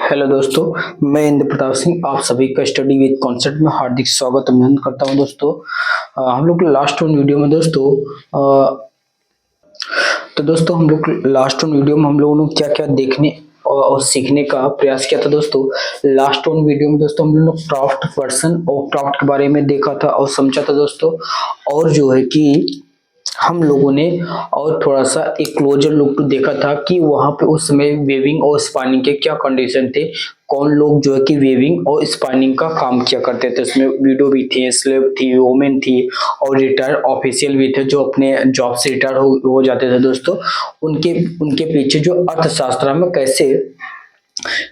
Hello दोस्तों, मैं इंद्र प्रताप सिंह आप सभी का स्टडी विद कॉन्सेप्ट में हार्दिक स्वागत अभिनंदन करता हूं दोस्तों। हम लोग लास्ट वन वीडियो में दोस्तों हम लोग लास्ट वन वीडियो में हम लोगों ने क्या क्या देखने और सीखने का प्रयास किया था दोस्तों। लास्ट वन वीडियो में दोस्तों हम लोगों ने क्राफ्ट पर्सन और क्राफ्ट के बारे में देखा था और समझा था दोस्तों। और जो है कि हम लोगों ने और थोड़ा सा एक क्लोजर लुक देखा था कि वहां पे उस समय वेविंग और स्पानिंग के क्या कंडीशन थे, कौन लोग जो है कि वेविंग और स्पानिंग का काम किया करते थे। उसमें विडो भी थी, स्लेव थी, वोमेन थी और रिटायर्ड ऑफिशियल भी थे जो अपने जॉब से रिटायर हो जाते थे दोस्तों। उनके उनके पीछे जो अर्थशास्त्र में कैसे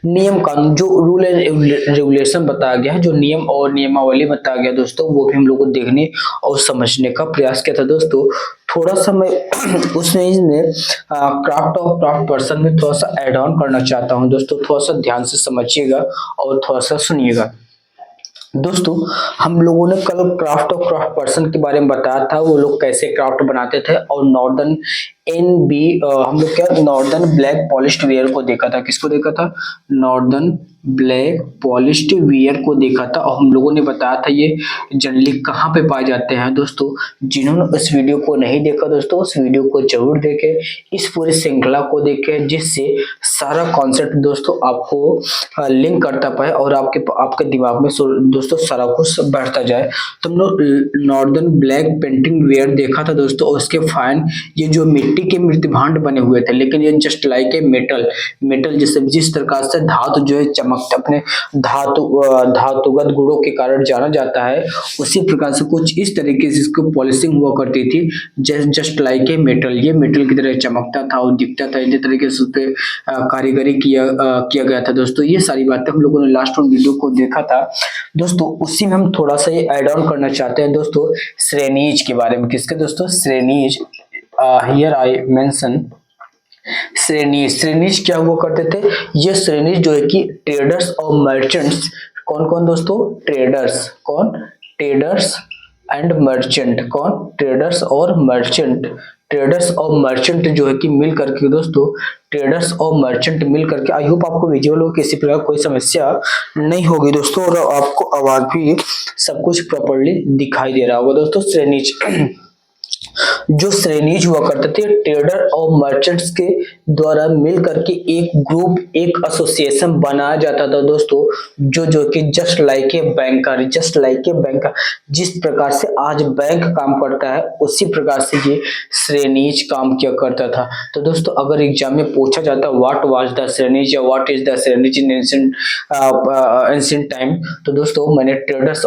नियम कानून जो रूल एंड रेगुलेशन बताया गया है, जो नियम और नियमावली बताया गया दोस्तों, वो भी हम लोग को देखने और समझने का प्रयास किया था दोस्तों। थोड़ा सा मैं उसमें क्राफ्ट और क्राफ्ट पर्सन में थोड़ा सा ऐड ऑन करना चाहता हूं दोस्तों। थोड़ा सा ध्यान से समझिएगा और थोड़ा सा सुनिएगा दोस्तों। हम लोगों ने कल क्राफ्ट और क्राफ्ट पर्सन के बारे में बताया था, वो लोग कैसे क्राफ्ट बनाते थे। और नॉर्दर्न हम लोग क्या नॉर्दर्न ब्लैक पॉलिश्ड वेयर को देखा था। किसको देखा था? नॉर्दर्न ब्लैक पॉलिश्ड वेयर को देखा था। और हम लोगों ने बताया था ये जनरली कहाँ पे पाए जाते हैं दोस्तों। जिन्होंने इस वीडियो को नहीं देखा दोस्तों, उस वीडियो को जरूर देखें, इस पूरी श्रृंखला को देखें, जिससे सारा कॉन्सेप्ट दोस्तों आपको लिंक करता पाए और आपके दिमाग में दोस्तों सारा कुछ बैठता जाए। तो हम लोग नॉर्दर्न ब्लैक पेंटिंग वेयर देखा था दोस्तों। और उसके फाइन ये जो मिट्टी के मृत भांड बने हुए थे, लेकिन ये जस्ट लाइक ए मेटल जैसे जिस प्रकार से धातु जो है चमकता अपने धातुगत गुणों के कारण जाना जाता है, उसी प्रकार से कुछ इस तरीके से इसको पॉलिशिंग हुआ करती थी, जस्ट लाइक ए मेटल। ये मेटल की तरह चमकता था और दिखता था। इसी तरीके से उस पर कारीगरी किया गया था दोस्तों। ये सारी बातें हम लोगों ने लास्ट वीडियो को देखा था दोस्तों। उसी में हम थोड़ा सा ये ऐड ऑन करना चाहते हैं दोस्तों श्रेणीज के बारे में। किसके दोस्तों? श्रेणीज। हियर आई मेंशन श्रेणीज क्या हुआ करते थे? ये श्रेणीज जो है कि ट्रेडर्स और मर्चेंट्स, कौन कौन दोस्तों? ट्रेडर्स। कौन? Traders and merchant. कौन? ट्रेडर्स और मर्चेंट। ट्रेडर्स और मर्चेंट जो है कि मिल करके दोस्तों, ट्रेडर्स और मर्चेंट मिल करके, आई होप आपको विजुअल हो, किसी प्रकार कोई समस्या नहीं होगी दोस्तों और आपको आवाज भी सब कुछ प्रॉपर्ली दिखाई दे रहा होगा दोस्तों। श्रेणीज जो श्रेणीज हुआ करते थे, ट्रेडर और मर्चेंट्स के द्वारा मिल करके एक ग्रुप, एक एसोसिएशन बनाया जाता था दोस्तों, जो कि जस्ट लाइक ए बैंकर, जिस प्रकार से आज बैंक काम करता है उसी प्रकार से ये श्रेणीज काम किया करता था। तो दोस्तों अगर एग्जाम में पूछा जाता व्हाट वाज द श्रेणीज या what is the श्रेणीज in ancient time, तो दोस्तों मैंने ट्रेडर्स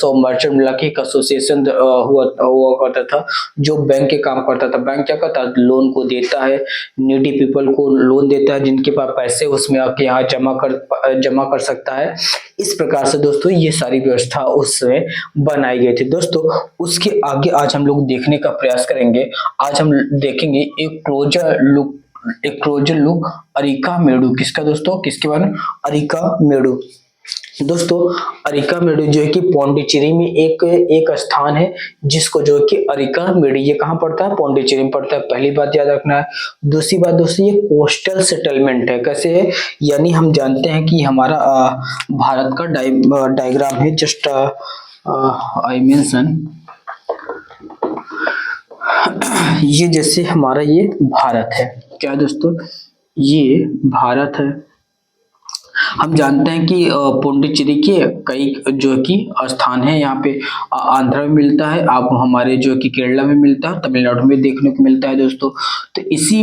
और मर्चेंट मिला के एक एसोसिएशन हुआ करता था जो बैंक के काम करता था। बैंक क्या करता है? लोन को देता है, नीडी पीपल को लोन देता है, जिनके पास पैसे उसमें आके यहाँ जमा कर सकता है। इस प्रकार से दोस्तों ये सारी व्यवस्था उस समय बनाई गई थी दोस्तों। उसके आगे आज हम लोग देखने का प्रयास करेंगे। आज हम देखेंगे एक क्लोजर लुक अरिका मेडू। किसका दोस्तों? किसके बारे में? अरिका मेडू दोस्तों। अरिका मेडू जो है कि पौंडीचेरी में एक स्थान है जिसको जो है कि अरिका मेडू, ये कहाँ पड़ता है? पौंडीचेरी में पड़ता है। पहली बात याद रखना है। दूसरी बात दोस्तों, ये कोस्टल सेटलमेंट है। कैसे है? यानी हम जानते हैं कि हमारा भारत का डायग्राम है। जस्ट आई मेंशन ये जैसे हमारा ये भारत है। क्या दोस्तों? ये भारत है। हम जानते हैं कि पुडुचेरी के कई जो कि स्थान है, यहाँ पे आंध्र में मिलता है, आप हमारे जो कि केरला में मिलता है, तमिलनाडु में देखने को मिलता है दोस्तों। तो इसी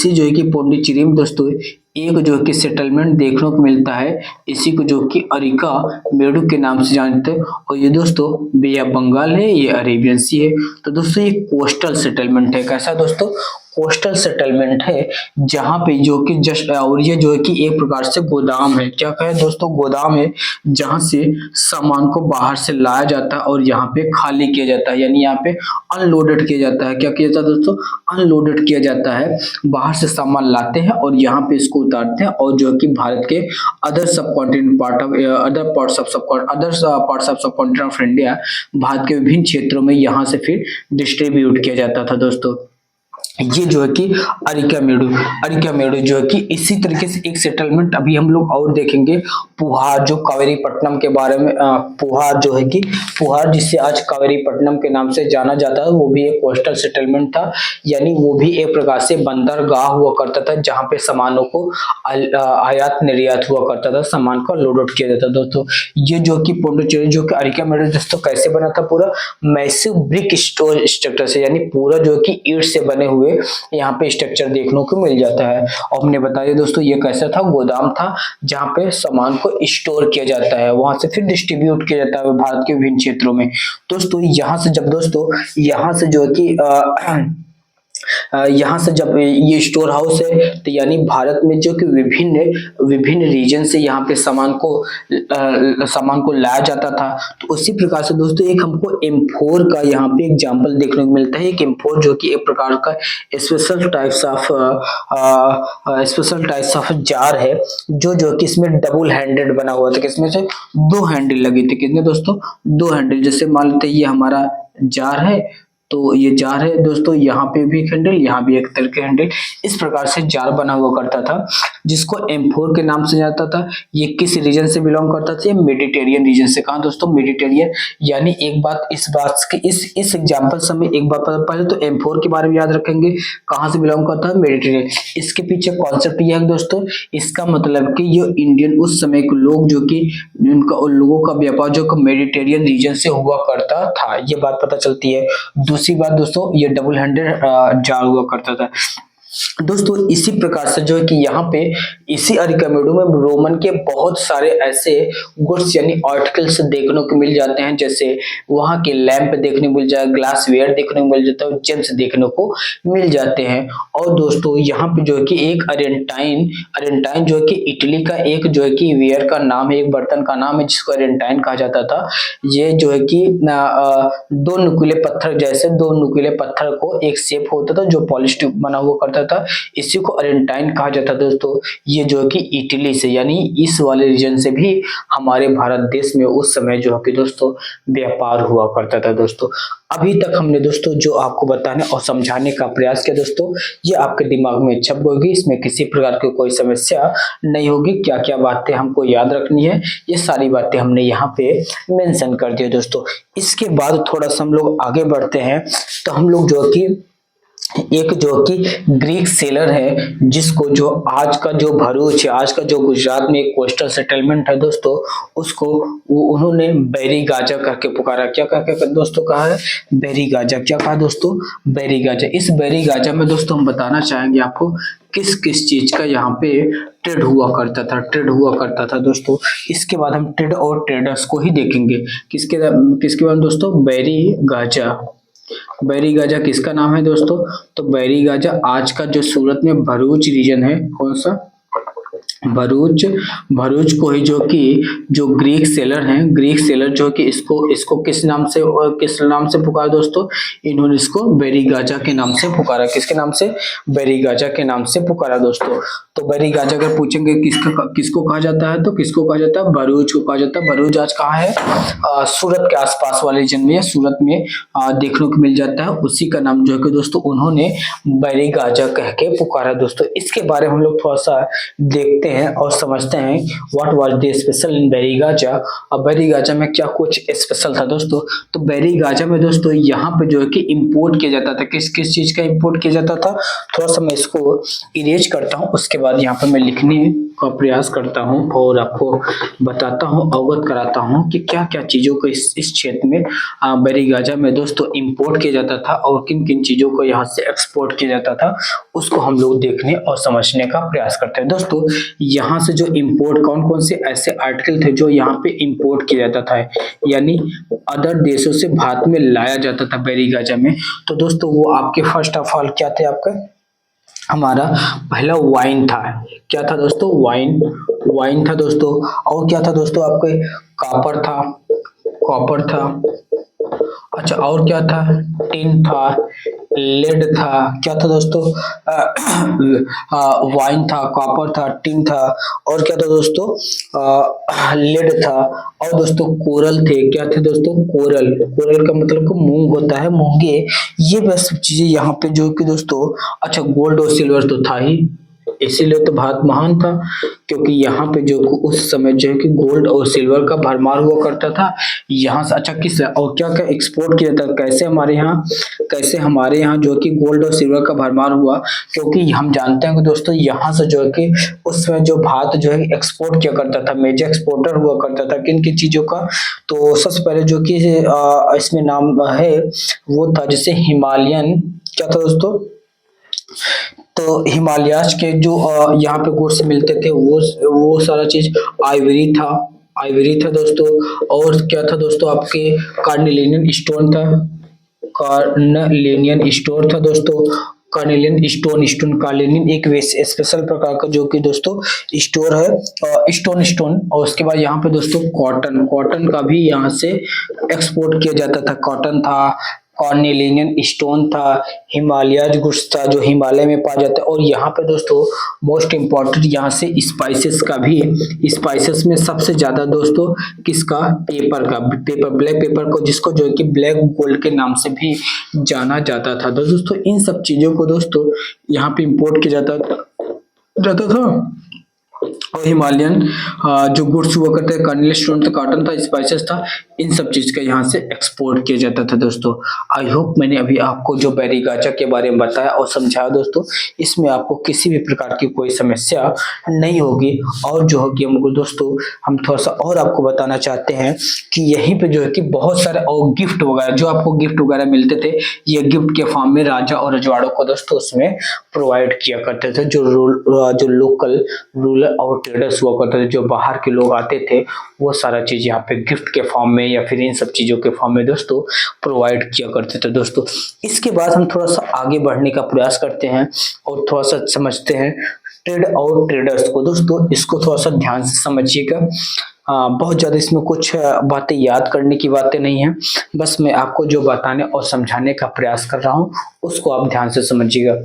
जो है कि पुडुचेरी में दोस्तों एक जो कि सेटलमेंट देखने को मिलता है, इसी को जो कि अरिका मेडू के नाम से जानते हैं। और ये दोस्तों बे ऑफ बंगाल है, ये अरेबियन सी है। तो दोस्तों ये कोस्टल सेटलमेंट है। कैसा दोस्तों? कोस्टल सेटलमेंट है, जहां पे जो कि जस्ट और ये जो है कि एक प्रकार से गोदाम है। क्या कहे दोस्तों? गोदाम है जहां से सामान को बाहर से लाया जाता है और यहाँ पे खाली किया जाता है, यानी यहाँ पे अनलोडेड किया जाता है। क्या किया जाता है दोस्तों? अनलोडेड किया जाता है। बाहर से सामान लाते हैं और यहाँ पे इसको उतारते हैं और जो कि भारत के अदर पार्ट्स ऑफ सब कॉन्टिनेंट ऑफ इंडिया, भारत के विभिन्न क्षेत्रों में यहाँ से फिर डिस्ट्रीब्यूट किया जाता था दोस्तों। ये जो है कि अरिकामेडु जो है कि इसी तरीके से एक सेटलमेंट अभी हम लोग और देखेंगे, पुहार, जो कावेरीपट्टनम के बारे में पुहार जो है कि पुहार जिसे आज कावेरीपट्टनम के नाम से जाना जाता है, वो भी एक कोस्टल सेटलमेंट था। यानी वो भी एक प्रकार से बंदरगाह हुआ करता था जहां पे सामानों को आयात निर्यात हुआ करता था, सामान को लोड आउट किया जाता था दोस्तों। ये जो कि पौंडीचेरी जो कि अरिकामेडु दोस्तों कैसे बना था, पूरा मैसिव ब्रिक स्ट्रक्चर से, यानी पूरा जो कि ईंट से बने हुए यहाँ पे स्ट्रक्चर देखने को मिल जाता है। और हमने बताया दोस्तों ये कैसा था, गोदाम था जहाँ पे सामान को स्टोर किया जाता है, वहां से फिर डिस्ट्रीब्यूट किया जाता है भारत के विभिन्न क्षेत्रों में। दोस्तों यहाँ से जब दोस्तों यहाँ से जो है कि यहाँ से जब ये स्टोर हाउस है, तो यानी भारत में जो कि विभिन्न विभिन्न रीजन से यहाँ पे सामान को लाया जाता था। तो उसी प्रकार से दोस्तों एक हमको M4 का यहाँ पे एग्जांपल देखने को मिलता है। एक M4 जो कि एक प्रकार का स्पेशल टाइप्स ऑफ जार है, जो कि इसमें डबल हैंडेड बना हुआ था, किसमें से दो हैंडल लगी थी, कितने दोस्तों, दो हैंडल। जैसे मान लेते हैं ये हमारा जार है, तो ये जार है दोस्तों, यहाँ पे भी एक हैंडल, यहाँ भी एक तरह के हैंडल, इस प्रकार से जार बना हुआ करता था, जिसको M4 के नाम से जाता था। ये किस रीजन से बिलोंग करता था, ये मेडिटेरियन रीजन से। कहा दोस्तों, मेडिटेरियन। यानी एक बात इस बात की इस एग्जांपल से हमें एक बात पहले तो M4 के बारे में याद रखेंगे, कहाँ से बिलोंग करता है, मेडिटेरियन। इसके पीछे कॉन्सेप्ट यह है दोस्तों, इसका मतलब कि ये इंडियन उस समय के लोग जो कि उनका उन लोगों का व्यापार जो मेडिटेरियन रीजन से हुआ करता था, ये बात पता चलती है। दूसरी बात दोस्तों, ये डबल हैंडेड जार हुआ करता था दोस्तों। इसी प्रकार से जो है कि यहाँ पे इसी अरिकामेडु में रोमन के बहुत सारे ऐसे गुड्स यानी आर्टिकल्स देखने को मिल जाते हैं, जैसे वहाँ के लैंप देखने को मिल जाए, ग्लास वेयर देखने को मिल जाता है, जेम्स देखने को मिल जाते हैं। और दोस्तों यहाँ पे जो है कि एक अरेंटाइन जो है कि इटली का एक जो है कि वेयर का नाम है, एक बर्तन का नाम है जिसको अरेंटाइन कहा जाता था। ये जो है कि दो नुकीले पत्थर जैसे दो नुकीले पत्थर को एक शेप होता था जो पॉलिश बना हुआ करता था, इसी को अरेंटाइन कहा जाता है दोस्तों। ये जो है कि इटली से यानी इस वाले रीजन से भी हमारे भारत देश में उस समय जो है कि दोस्तों व्यापार हुआ करता था दोस्तों। अभी तक हमने दोस्तों जो आपको बताने और समझाने का प्रयास किया दोस्तों, ये आपके दिमाग में छप होगी, इसमें किसी प्रकार की कोई समस्या नहीं होगी। क्या क्या बातें हमको याद रखनी है, ये सारी बातें हमने यहाँ पे मेंशन कर दिया दोस्तों। इसके बाद थोड़ा सा हम लोग आगे बढ़ते हैं, तो हम लोग जो कि एक जो कि ग्रीक सेलर है, जिसको जो आज का जो भरूच है, आज का जो गुजरात में एक कोस्टल सेटलमेंट है दोस्तों, उसको वो उन्होंने बैरी गाजा करके पुकारा। क्या करके दोस्तों कहा है, बैरी गाजा। क्या कहा दोस्तों, बैरी गाजा। इस बैरी गाजा में दोस्तों हम बताना चाहेंगे आपको किस किस चीज का यहाँ पे ट्रेड हुआ करता था दोस्तों। इसके बाद हम ट्रेड और ट्रेडर्स को ही देखेंगे। किसके बाद दोस्तों, बैरी गाजा। बैरी गाजा किसका नाम है दोस्तों, तो बैरी गाजा आज का जो सूरत में भरूच रीजन है, कौन सा, भरूच को ही जो कि जो ग्रीक सेलर हैं, ग्रीक सेलर जो कि इसको किस नाम से पुकारा दोस्तों, इन्होंने इसको बैरी गाजा के नाम से पुकारा। किसके नाम से, बैरी गाजा के नाम से पुकारा दोस्तों। तो बैरी गाजा अगर पूछेंगे किसको कहा जाता है, तो किसको कहा जाता है, भरूच को कहा जाता है। भरूच आज कहाँ है, सूरत के आसपास वाले रीजन में, सूरत में देखने को मिल जाता है। उसी का नाम जो है कि दोस्तों उन्होंने बैरी गाजा कह के पुकारा दोस्तों। इसके बारे में हम लोग थोड़ा सा देखते हैं और समझते हैं what was the special in बैरी गाजा। अब बैरी गाजा में क्या कुछ स्पेशल था दोस्तों, तो बैरी गाजा में दोस्तों यहाँ पे जो है कि इंपोर्ट किया जाता था, किस किस चीज का इंपोर्ट किया जाता था। थोड़ा सा मैं इसको इरेज करता हूँ, उसके बाद यहाँ पे मैं लिखने का प्रयास करता हूँ और आपको बताता हूँ, अवगत कराता हूँ कि क्या क्या चीजों को इस क्षेत्र में बैरी गाजा में दोस्तों इंपोर्ट किया जाता था और किन किन चीजों को यहाँ से एक्सपोर्ट किया जाता था, उसको हम लोग देखने और समझने का प्रयास करते हैं दोस्तों। यहाँ से जो इंपोर्ट कौन कौन से ऐसे आर्टिकल थे जो यहाँ पे इंपोर्ट किया जाता था, यानी अदर देशों से भारत में लाया जाता था बैरी गाजा में, तो दोस्तों वो आपके फर्स्ट ऑफ ऑल क्या थे, आपका हमारा पहला वाइन था। क्या था दोस्तों, वाइन था दोस्तों। और क्या था दोस्तों, आपके कॉपर था। अच्छा, और क्या था, टिन था, लेड था, क्या था दोस्तों, वाइन था, कॉपर था, टिन था, और क्या था दोस्तों, लेड था, और दोस्तों कोरल थे, क्या थे दोस्तों, कोरल। कोरल का मतलब को मूंग होता है, मूंगे। ये बस चीजें यहाँ पे जो कि दोस्तों, अच्छा गोल्ड और सिल्वर तो था ही, इसीलिए तो भारत महान था, क्योंकि यहाँ पे जो उस समय जो है कि गोल्ड और सिल्वर का भरमार हुआ करता था। यहाँ से अच्छा किस और क्या क्या एक्सपोर्ट किया था, कैसे हमारे यहाँ जो कि गोल्ड और सिल्वर का भरमार हुआ, क्योंकि हम जानते हैं कि दोस्तों यहाँ से जो है कि उस समय जो भारत जो है एक्सपोर्ट किया करता था, मेजर एक्सपोर्टर हुआ करता था किन किन चीजों का। तो सबसे पहले जो कि इसमें नाम है वो था जैसे हिमालयन, क्या था दोस्तों, तो हिमालयाज के जो यहाँ पे गुड्स मिलते थे वो सारा चीज, आइवरी था, आइवरी था दोस्तों, और क्या था दोस्तों आपके, कार्निलियन स्टोन था, कार्निलियन स्टोन था दोस्तों, कार्निलियन स्टोन कार्निलियन एक स्पेशल प्रकार का जो कि दोस्तों स्टोर है, स्टोन। और उसके बाद यहाँ पे दोस्तों कॉटन, कॉटन का भी यहाँ से एक्सपोर्ट किया जाता था, कॉटन था, कॉर्नेलियन स्टोन था, हिमालयज गुड्स था जो हिमालय में पाया जाता है, और यहाँ पे दोस्तों मोस्ट इम्पोर्टेंट यहाँ से स्पाइसेस का भी, स्पाइसेस में सबसे ज्यादा दोस्तों किसका, पेपर का, पेपर, ब्लैक पेपर को, जिसको जो है कि ब्लैक गोल्ड के नाम से भी जाना जाता था। तो दोस्तों इन सब चीजों को दोस्तों यहाँ पे इम्पोर्ट किया जाता था। और हिमालयन जो गुड्स हुआ करते हैं, कर्नल स्टोन था, कॉटन था, स्पाइसेस था, इन सब चीज का यहाँ से एक्सपोर्ट किया जाता था दोस्तों। आई होप मैंने अभी आपको जो बैरीगाचा के बारे में बताया और समझाया दोस्तों, इसमें आपको किसी भी प्रकार की कोई समस्या नहीं होगी। और जो होगी हमको दोस्तों, हम थोड़ा सा और आपको बताना चाहते हैं कि यहीं पे जो है कि बहुत सारे और गिफ्ट वगैरह जो आपको गिफ्ट वगैरह मिलते थे, ये गिफ्ट के फॉर्म में राजा और रजवाड़ों को दोस्तों उसमें प्रोवाइड किया करते थे, जो लोकल रूलर और ट्रेडर्स हुआ करते थे, जो बाहर के लोग आते थे, वो सारा चीज यहाँ पे गिफ्ट के फॉर्म में या फिर इन सब चीजों के फॉर्म में दोस्तों प्रोवाइड किया करते थे दोस्तों। इसके बाद हम थोड़ा सा आगे बढ़ने का प्रयास करते हैं और थोड़ा सा समझते हैं ट्रेड और ट्रेडर्स को दोस्तों। इसको थोड़ा सा ध्यान से समझिएगा, बहुत ज्यादा इसमें कुछ बातें याद करने की बातें नहीं है, बस मैं आपको जो बताने और समझाने का प्रयास कर रहा हूँ उसको आप ध्यान से समझिएगा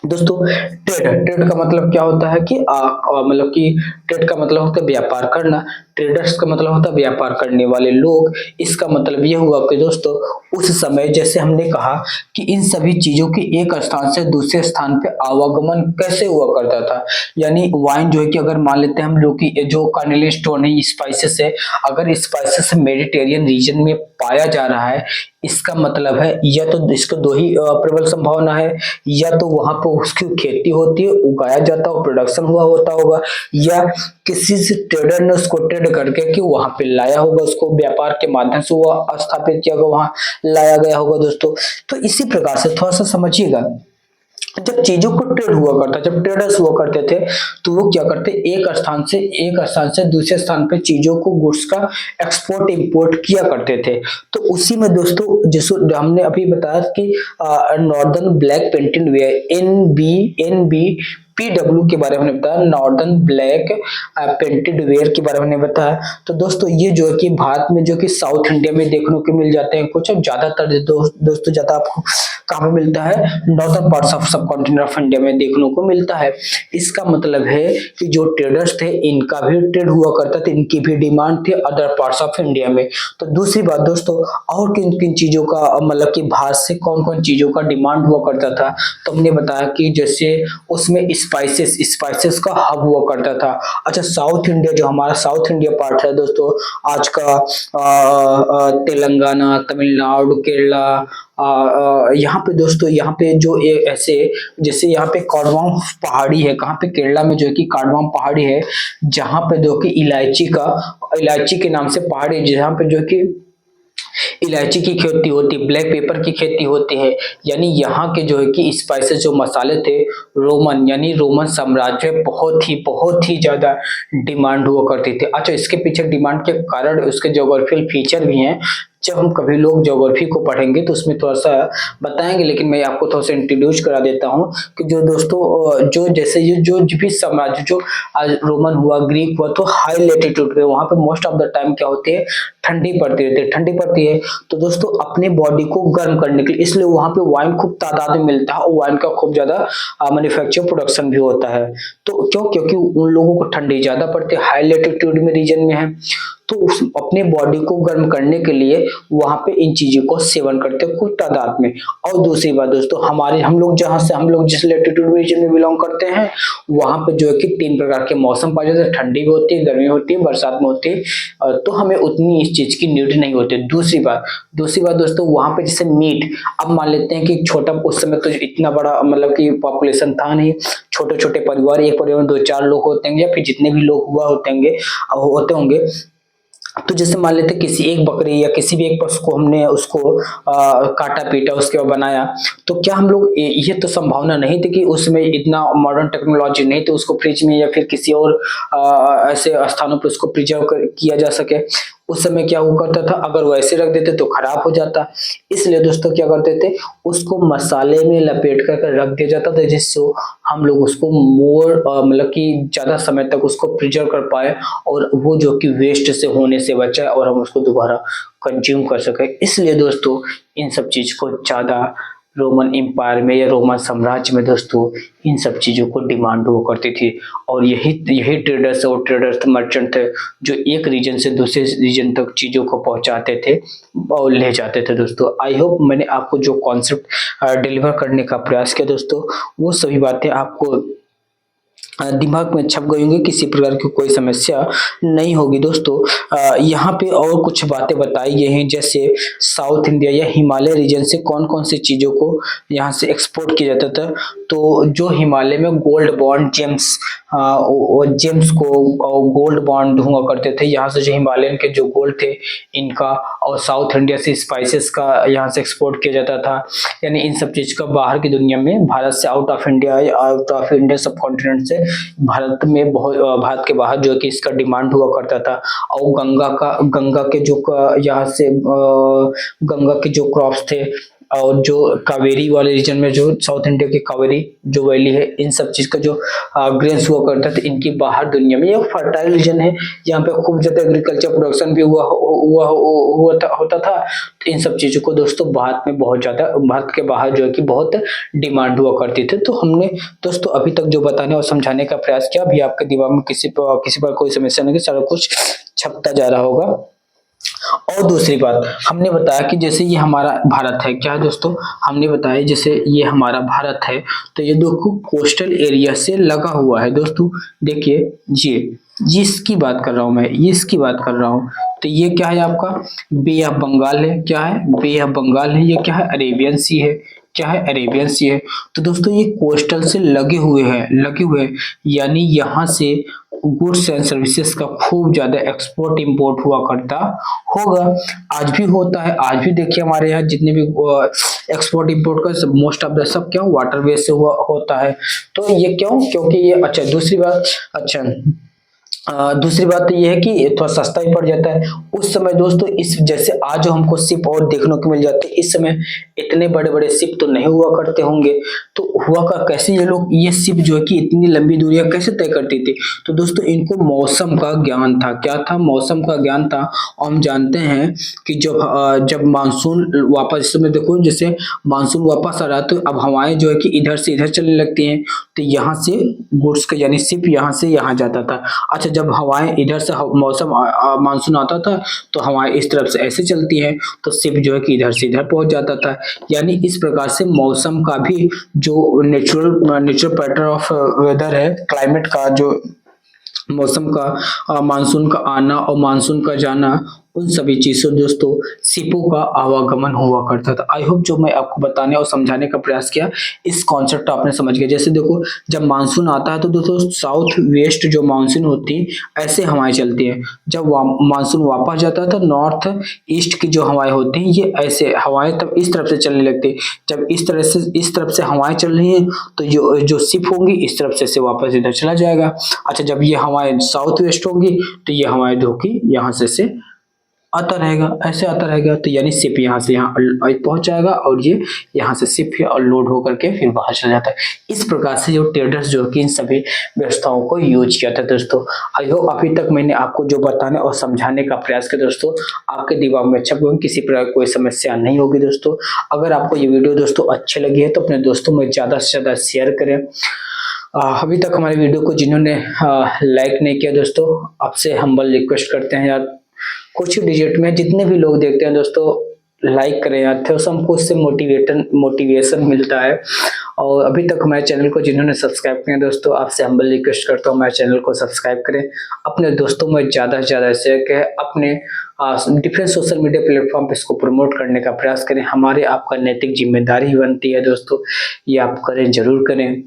दोस्तों। ट्रेड का मतलब क्या होता है कि मतलब कि ट्रेड का मतलब होता है व्यापार करना, ट्रेडर्स का मतलब होता है व्यापार करने वाले लोग। इसका मतलब ये हुआ कि दोस्तों उस समय जैसे हमने कहा कि इन सभी चीजों के एक स्थान से दूसरे स्थान पे आवागमन कैसे हुआ करता था, यानी वाइन जो है कि अगर मान लेते हैं हम लोग कि जो कार्नेलियन स्टोन है, स्पाइसेस है, अगर स्पाइसेस मेडिटेरियन रीजन में पाया जा रहा है, इसका मतलब है या तो इसको दो ही प्रबल संभावना है, या तो वहां पर उसकी खेती होती है, उगाया जाता है, प्रोडक्शन हुआ होता होगा, या किसी से ट्रेडर ने उसको ट्रेड करके कि वहां पे लाया होगा, उसको व्यापार के माध्यम से वो स्थापित किया होगा, वहां लाया गया होगा दोस्तों। तो इसी प्रकार से थोड़ा सा समझिएगा, जब चीजों को ट्रेड हुआ करता, जब ट्रेडर्स हुआ करते थे तो वो क्या करते, एक स्थान से दूसरे स्थान पे चीजों को, गुड्स का एक्सपोर्ट इंपोर्ट किया करते थे। तो उसी में दोस्तों जिसको हमने अभी बताया कि northern black painted ware, N B PW के बारे में बताया, नॉर्दर्न ब्लैक पेंटेड वेयर के बारे में बताया। तो दोस्तों ये जो है कि भारत में जो कि साउथ इंडिया में देखने को मिल जाते हैं कुछ, ज्यादातर दोस्तों ज्यादा आपको कहाँ पे मिलता है, नॉर्दर्न पार्ट्स ऑफ सब कॉन्टिनेंट ऑफ इंडिया में देखने को मिलता है। इसका मतलब है कि जो ट्रेडर्स थे इनका भी ट्रेड हुआ करता था, इनकी भी डिमांड थी अदर पार्ट्स ऑफ इंडिया में। तो दूसरी बात दोस्तों, और किन किन चीजों का मतलब कि भारत से कौन कौन चीजों का डिमांड हुआ करता था, तो हमने बताया कि जैसे उसमें स्पाइसेस का हब हुआ करता था। अच्छा साउथ इंडिया, जो हमारा साउथ इंडिया पार्ट है दोस्तों, आज का तेलंगाना, तमिलनाडु, केरला, यहाँ पे दोस्तों, यहाँ पे जो ऐसे जैसे यहाँ पे कार्डमम पहाड़ी है, कहाँ पे, केरला में जो है कि कार्डमम पहाड़ी है, जहाँ पे जो कि इलायची के नाम से पहाड़ी है, जहाँ पे जो कि इलायची की खेती होती है, ब्लैक पेपर की खेती होती है। यानी यहाँ के जो है कि स्पाइसेस, जो मसाले थे, रोमन साम्राज्य में बहुत ही ज्यादा डिमांड हुआ करती थी। अच्छा इसके पीछे डिमांड के कारण उसके ज्योग्राफिकल फीचर भी हैं, जब हम कभी लोग ज्योग्राफी को पढ़ेंगे तो उसमें थोड़ा सा बताएंगे, लेकिन मैं आपको थोड़ा सा इंट्रोड्यूस करा देता हूँ कि जो दोस्तों जो जैसे ये जो भी साम्राज्य जो आज रोमन हुआ, ग्रीक हुआ, तो हाई लेटीट्यूड पे वहां पे मोस्ट ऑफ द टाइम क्या होती है, ठंडी पड़ती रहती है, ठंडी पड़ती है। तो दोस्तों अपने बॉडी को गर्म करने के लिए इसलिए वहां पे वाइन खूब तादाद में मिलता है और वाइन का खूब ज्यादा मैन्युफैक्चर प्रोडक्शन भी होता है। तो क्यों? क्योंकि उन लोगों को ठंडी ज्यादा पड़ती है, हाई लेटीट्यूड में रीजन में है, तो उस अपने बॉडी को गर्म करने के लिए वहां पे इन चीजों को सेवन करते हैं कुछ तादाद में। और दूसरी बात दोस्तों, हमारे हम लोग जिस लेटीट्यूड रीजन में बिलोंग करते हैं वहां पे जो है कि 3 प्रकार के मौसम पाए जाते हैं, ठंडी भी होती है, गर्मी होती है, बरसात में होती है। तो हमें उतनी इस चीज की नीड नहीं होती। दूसरी बात दोस्तों, वहां पे जैसे मीट, अब मान लेते हैं कि छोटा, उस समय तो इतना बड़ा मतलब कि पॉपुलेशन था नहीं, छोटे छोटे परिवार, एक परिवार में 2-4 लोग होते हैं या फिर जितने भी लोग होते होंगे। तो जैसे मान लेते किसी एक बकरी या किसी भी एक पशु को हमने उसको काटा पीटा उसके बाद बनाया, तो क्या हम लोग ये तो संभावना नहीं थी कि उसमें इतना मॉडर्न टेक्नोलॉजी नहीं थी उसको फ्रिज में या फिर किसी और ऐसे स्थानों पर उसको प्रिजर्व किया जा सके। उस समय क्या हुआ करता था, अगर वैसे रख देते तो खराब हो जाता, इसलिए दोस्तों क्या करते थे, उसको मसाले में लपेट कर रख दिया जाता था, जिससे हम लोग उसको मोर मतलब कि ज्यादा समय तक उसको प्रिजर्व कर पाए और वो जो कि वेस्ट से होने से बचाए और हम उसको दोबारा कंज्यूम कर सके। इसलिए दोस्तों इन सब चीज को ज्यादा रोमन एम्पायर में या रोमन साम्राज्य में दोस्तों इन सब चीजों को डिमांड हुआ करती थी। और यही ट्रेडर्स मर्चेंट थे जो एक रीजन से दूसरे रीजन तक चीजों को पहुंचाते थे और ले जाते थे। दोस्तों आई होप मैंने आपको जो कॉन्सेप्ट डिलीवर करने का प्रयास किया दोस्तों, वो सभी बातें आपको दिमाग में छप गई होंगी, किसी प्रकार की कोई समस्या नहीं होगी। दोस्तों यहाँ पे और कुछ बातें बताई गई हैं, जैसे साउथ इंडिया या हिमालय रीजन से कौन कौन सी चीजों को यहाँ से एक्सपोर्ट किया जाता था। तो जो हिमालय में गोल्ड बॉन्ड जेम्स को गोल्ड बॉन्ड हुआ करते थे, यहाँ से जो हिमालयन के जो गोल्ड थे इनका, और साउथ इंडिया से स्पाइसेस का यहाँ से एक्सपोर्ट किया जाता था। यानी इन सब चीज का बाहर की दुनिया में, भारत से आउट ऑफ इंडिया सब कॉन्टिनेंट से भारत के बाहर जो है कि इसका डिमांड हुआ करता था। और गंगा के जो यहाँ से गंगा के जो क्रॉप्स थे और जो कावेरी वाले रीजन में, जो साउथ इंडिया की कावेरी जो वैली है, इन सब चीज का जो ग्रेन्स हुआ करता था इनकी बाहर दुनिया में, ये फर्टाइल रीजन है, यहाँ पे खूब ज्यादा एग्रीकल्चर प्रोडक्शन भी होता था। तो इन सब चीजों को दोस्तों भारत के बाहर जो है कि बहुत डिमांड हुआ करती थी। तो हमने दोस्तों अभी तक जो बताने और समझाने का प्रयास किया, अभी आपके दिमाग में किसी पर कोई समस्या नहीं, सारा कुछ छपता जा रहा होगा। और दूसरी बात हमने बताया कि जैसे ये हमारा भारत है, क्या है दोस्तों, हमने बताया जैसे ये हमारा भारत है, तो ये देखो कोस्टल एरिया से लगा हुआ है। दोस्तों देखिए ये इसकी बात कर रहा हूं मैं, ये इसकी बात कर रहा हूं। तो ये क्या है आपका बे ऑफ बंगाल है, क्या है बे ऑफ बंगाल है, ये क्या है अरेबियन सी है, क्या है अरेबियन सी है। तो दोस्तों ये कोस्टल से लगे हुए हैं, यानी यहाँ से गुड्स एंड सर्विसेज का खूब ज्यादा एक्सपोर्ट इंपोर्ट हुआ करता होगा, आज भी होता है। आज भी देखिए हमारे यहाँ जितने भी एक्सपोर्ट इंपोर्ट का मोस्ट ऑफ द सब क्या वाटरवे से होता है। तो ये क्यों? क्योंकि ये दूसरी बात तो ये है कि थोड़ा सस्ता भी पड़ जाता है। उस समय दोस्तों इस जैसे आज हमको शिप और देखने को मिल जाते हैं, इस समय इतने बड़े बड़े शिप तो नहीं हुआ करते होंगे। तो हुआ का कैसे ये शिप जो है कि इतनी लंबी दूरियां कैसे तय करती थी? तो दोस्तों इनको मौसम का ज्ञान था। क्या था? मौसम का ज्ञान था। और हम जानते हैं कि जब मानसून वापस, इस समय देखो जैसे मानसून वापस आ रहा है तो अब हवाएं जो है कि इधर से इधर चलने लगती हैं, तो यहाँ से गुड्स का यानी शिप यहाँ से यहाँ जाता था। अच्छा, जब हवाएं इधर से मौसम मानसून आता था तो हवाएं इस तरफ से ऐसे चलती हैं, तो शिप जो है कि इधर से इधर पहुंच जाता था। यानी इस प्रकार से मौसम का भी जो नेचुरल पैटर्न ऑफ वेदर है, क्लाइमेट का जो मौसम का मानसून का आना और मानसून का जाना, उन सभी चीजों दोस्तों शिपों का आवागमन हुआ करता था। आई होप जो मैं आपको बताने और समझाने का प्रयास किया इस कॉन्सेप्ट आपने समझ गया। जैसे देखो जब मानसून आता है तो दोस्तों साउथ वेस्ट जो मानसून होती है ऐसे हवाएं चलती हैं। जब मानसून वापस जाता है तो नॉर्थ ईस्ट की जो हवाएं होती हैं ये ऐसे हवाएं तब इस तरफ से चलने लगती है। जब इस तरफ से हवाएं चल रही हैं तो जो शिप होंगी इस तरफ से वापस इधर चला जाएगा। अच्छा, जब ये हवाएं साउथ वेस्ट होंगी तो ये हवाएं धोखी यहाँ से आता रहेगा, ऐसे आता रहेगा, तो यानी शिप यहाँ से यहाँ पहुंच जाएगा और ये यहाँ से शिप और लोड होकर के फिर बाहर चला जाता है। इस प्रकार से जो ट्रेडर्स जो कि इन सभी व्यवस्थाओं को यूज किया था दोस्तों। आई होप अभी तक मैंने आपको जो बताने और समझाने का प्रयास किया दोस्तों, आपके दिमाग में अच्छा किसी प्रकार कोई समस्या नहीं होगी दोस्तों। अगर आपको ये वीडियो दोस्तों अच्छी लगी है तो अपने दोस्तों में ज्यादा से ज्यादा शेयर करें। अभी तक हमारे वीडियो को जिन्होंने लाइक नहीं किया दोस्तों, आपसे हम्बल रिक्वेस्ट करते हैं यार, कुछ ही डिजिट में जितने भी लोग देखते हैं दोस्तों लाइक करें यार, थोड़ा सा हमको उससे मोटिवेशन मिलता है। और अभी तक हमारे चैनल को जिन्होंने सब्सक्राइब किया दोस्तों, आपसे हम्बल रिक्वेस्ट करता हूँ हमारे चैनल को सब्सक्राइब करें, अपने दोस्तों में ज़्यादा से ज़्यादा शेयर करें, अपने डिफरेंट सोशल मीडिया प्लेटफॉर्म पे इसको प्रमोट करने का प्रयास करें। हमारे आपका नैतिक जिम्मेदारी ही बनती है दोस्तों, ये आप करें, जरूर करें,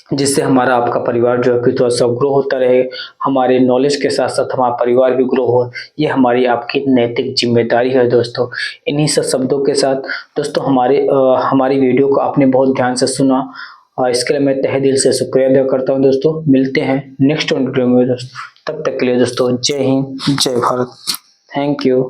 जिससे हमारा आपका परिवार जो है कि थोड़ा सा ग्रो होता रहे, हमारे नॉलेज के साथ साथ हमारा परिवार भी ग्रो हो। ये हमारी आपकी नैतिक जिम्मेदारी है दोस्तों। इन्हीं सब शब्दों के साथ दोस्तों हमारी वीडियो को आपने बहुत ध्यान से सुना, और इसके लिए मैं तहे दिल से शुक्रिया अदा करता हूँ दोस्तों। मिलते हैं नेक्स्ट वीडियो में दोस्तों, तब तक के लिए दोस्तों जय हिंद, जय भारत, थैंक यू।